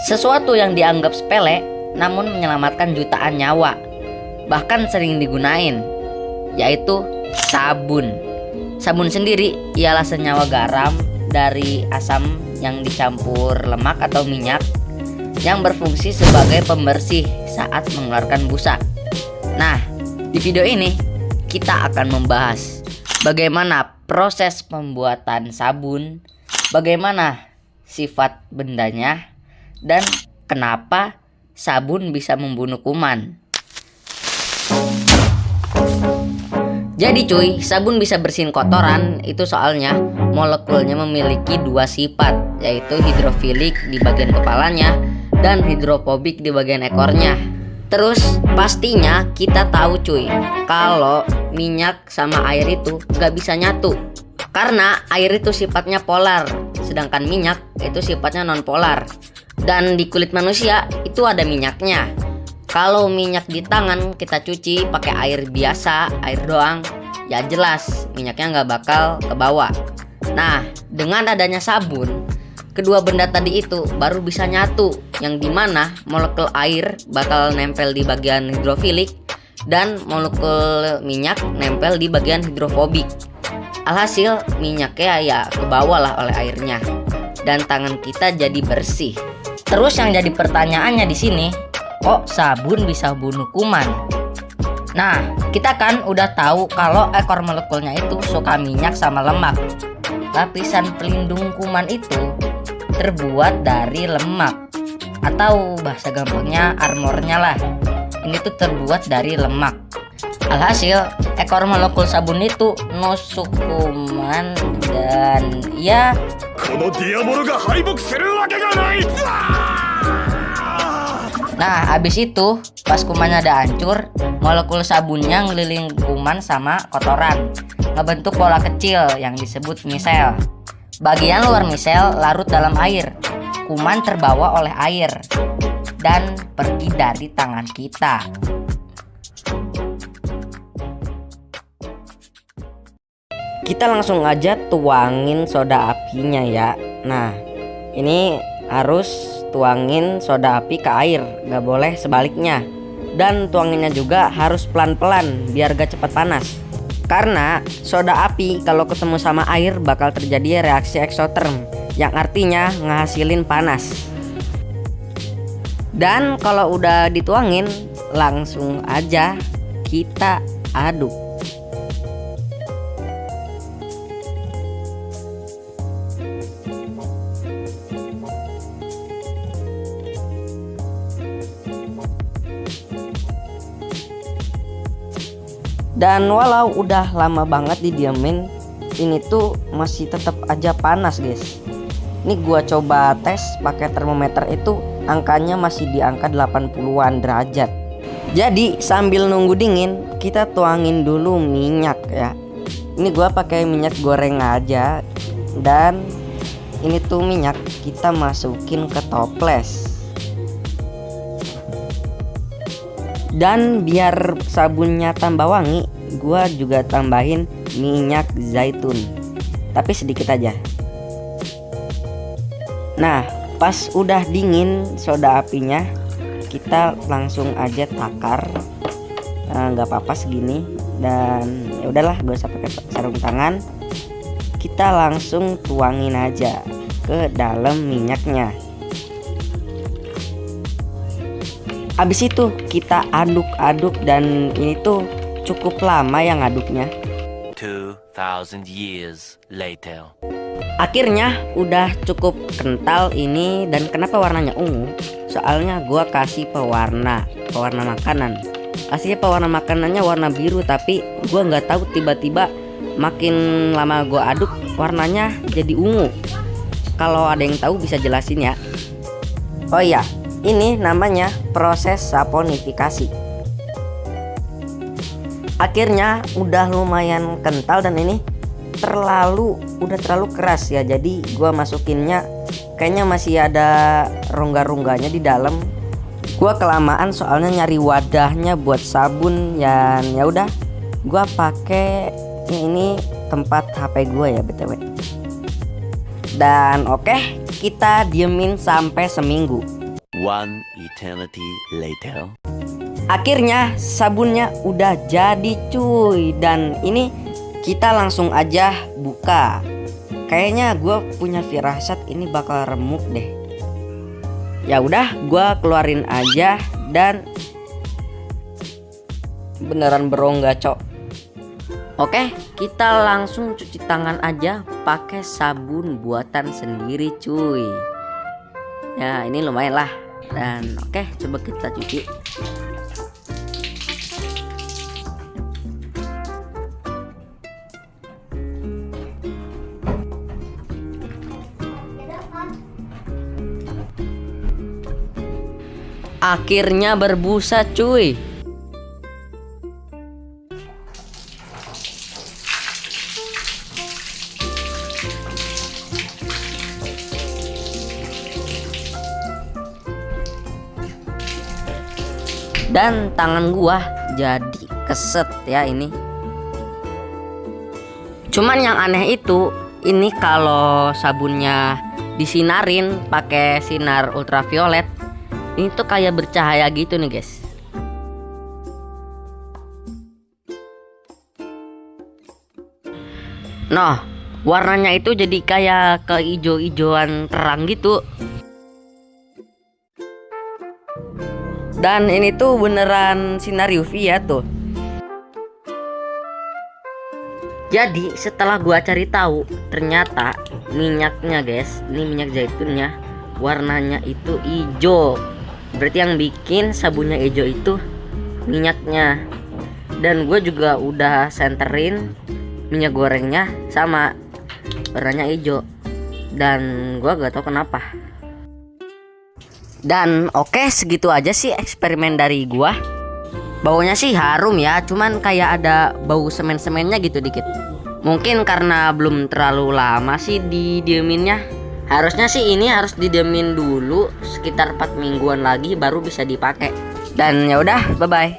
Sesuatu yang dianggap sepele namun menyelamatkan jutaan nyawa, bahkan sering digunain, yaitu sabun. Sabun sendiri ialah senyawa garam dari asam yang dicampur lemak atau minyak yang berfungsi sebagai pembersih saat mengeluarkan busa. Nah, di video ini kita akan membahas bagaimana proses pembuatan sabun, bagaimana sifat bendanya, dan kenapa sabun bisa membunuh kuman. Jadi cuy, sabun bisa bersihin kotoran itu soalnya molekulnya memiliki dua sifat, yaitu hidrofilik di bagian kepalanya dan hidrofobik di bagian ekornya. Terus pastinya kita tahu cuy, kalau minyak sama air itu gak bisa nyatu, karena air itu sifatnya polar, sedangkan minyak itu sifatnya non polar. Dan di kulit manusia itu ada minyaknya. Kalau minyak di tangan kita cuci pakai air biasa, air doang, ya jelas minyaknya nggak bakal ke bawah. Nah, dengan adanya sabun, kedua benda tadi itu baru bisa nyatu, yang dimana molekul air bakal nempel di bagian hidrofilik dan molekul minyak nempel di bagian hidrofobik. Alhasil minyaknya ya ke bawah lah oleh airnya, dan tangan kita jadi bersih. Terus yang jadi pertanyaannya di sini, kok sabun bisa bunuh kuman? Nah, kita kan udah tahu kalau ekor molekulnya itu suka minyak sama lemak. Lapisan pelindung kuman itu terbuat dari lemak, atau bahasa gampangnya armornya lah. Ini tuh terbuat dari lemak. Alhasil ekor molekul sabun itu nusuk kuman dan ya nah, habis itu pas kumannya udah hancur, molekul sabunnya ngeliling kuman sama kotoran, ngebentuk bola kecil yang disebut misel. Bagian luar misel larut dalam air. Kuman terbawa oleh air dan pergi dari tangan kita. Kita langsung aja tuangin soda apinya ya. Nah, ini harus tuangin soda api ke air, gak boleh sebaliknya. Dan tuanginnya juga harus pelan-pelan biar gak cepat panas. Karena soda api kalau ketemu sama air bakal terjadi reaksi eksoterm, yang artinya ngehasilin panas. Dan kalau udah dituangin, langsung aja kita aduk. Dan walau udah lama banget didiamin, ini tuh masih tetap aja panas guys. Ini gua coba tes pakai termometer, itu angkanya masih di angka 80-an derajat. Jadi sambil nunggu dingin, kita tuangin dulu minyak ya. Ini gua pakai minyak goreng aja. Dan ini tuh minyak kita masukin ke toples. Dan biar sabunnya tambah wangi, gua juga tambahin minyak zaitun, tapi sedikit aja. Nah, pas udah dingin soda apinya, kita langsung aja takar. Nggak apa-apa segini. Dan ya udahlah, gak usah pakai sarung tangan. Kita langsung tuangin aja ke dalam minyaknya. Abis itu kita aduk-aduk, dan ini tuh cukup lama yang aduknya. 2000 years later. Akhirnya udah cukup kental ini. Dan kenapa warnanya ungu? Soalnya gua kasih pewarna makanan. Aslinya pewarna makanannya warna biru, tapi gua nggak tahu tiba-tiba makin lama gua aduk warnanya jadi ungu. Kalau ada yang tahu bisa jelasin ya. Oh iya, ini namanya proses saponifikasi. Akhirnya udah lumayan kental, dan ini udah terlalu keras ya. Jadi gua masukinnya kayaknya masih ada rongga-rongganya di dalam. Gua kelamaan soalnya nyari wadahnya buat sabun. Ya udah, gua pakai ini tempat HP gua ya BTW. Dan oke, kita diemin sampai seminggu. One eternity later. Akhirnya sabunnya udah jadi cuy. Dan ini kita langsung aja buka. Kayaknya gue punya firasat ini bakal remuk deh. Ya udah, gue keluarin aja dan beneran berongga cok. Oke, kita langsung cuci tangan aja pakai sabun buatan sendiri cuy. Ya ini lumayan lah. Dan oke, coba kita cuci. Akhirnya berbusa cuy. Dan tangan gua jadi keset ya ini. Cuman yang aneh itu, ini kalau sabunnya disinarin pakai sinar ultraviolet, ini tuh kayak bercahaya gitu nih guys. Nah, warnanya itu jadi kayak keijo-ijoan terang gitu. Dan ini tuh beneran sinar UV ya tuh. Jadi setelah gua cari tahu, ternyata minyaknya guys, ini minyak zaitunnya warnanya itu hijau. Berarti yang bikin sabunnya hijau itu minyaknya. Dan gue juga udah senterin minyak gorengnya sama warnanya hijau. Dan gue gak tahu kenapa. Dan oke, segitu aja sih eksperimen dari gua. Baunya sih harum ya, cuman kayak ada bau semen-semennya gitu dikit. Mungkin karena belum terlalu lama sih didieminnya. Harusnya sih ini harus didiemin dulu sekitar 4 mingguan lagi baru bisa dipakai. Dan ya udah, bye bye.